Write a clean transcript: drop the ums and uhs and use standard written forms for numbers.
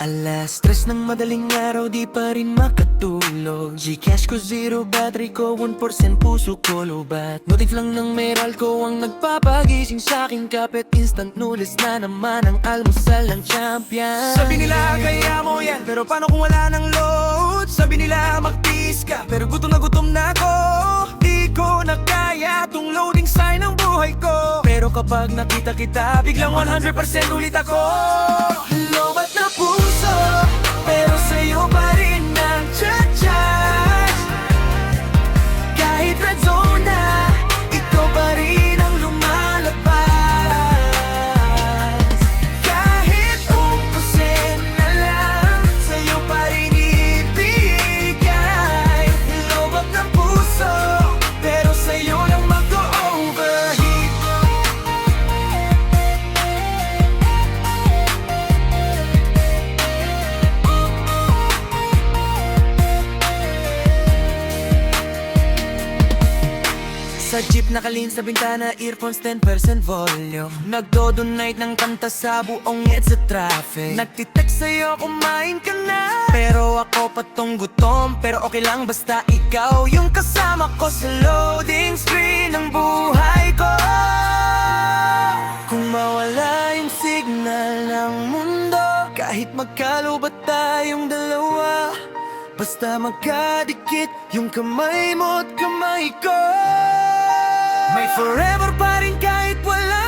3:00 ng madaling araw, di pa rin makatulog. Gcash ko zero, battery ko 1%, puso ko lobat. Notif lang ng meral ko ang nagpapagising sa'king kapit. Instant noodles na naman ang almusal ng champion. Sabi nila kaya mo yan, pero paano kung wala ng load? Sabi nila magtiis ka, pero gutom na ako. Di ko na kaya tong loading sign ng buhay ko. Pero kapag nakita kita, biglang 100% ulit ako. Lobat na puso, pero sa'yo pa rin ang cha-cha. Kahit red zone na, ikaw pa rin ang lumalabas. Kahit 1% na lang, sa'yo pa rin ibigay. Lobat ng puso, pero sa'yo lang mag-overheat. Sa jeep nakalin sa bintana, earphones 10% volume. Nagdo-donate ng kanta sa buong EDSA traffic. Nagtitext sa'yo, kumain ka na. Pero ako patong gutom, pero okay lang basta ikaw yung kasama ko sa loading screen ng buhay ko. Kung mawala yung signal ng mundo, kahit magkalubat tayong dalawa, basta magkadikit yung kamay mo at kamay ko. May forever pa rin kahit wala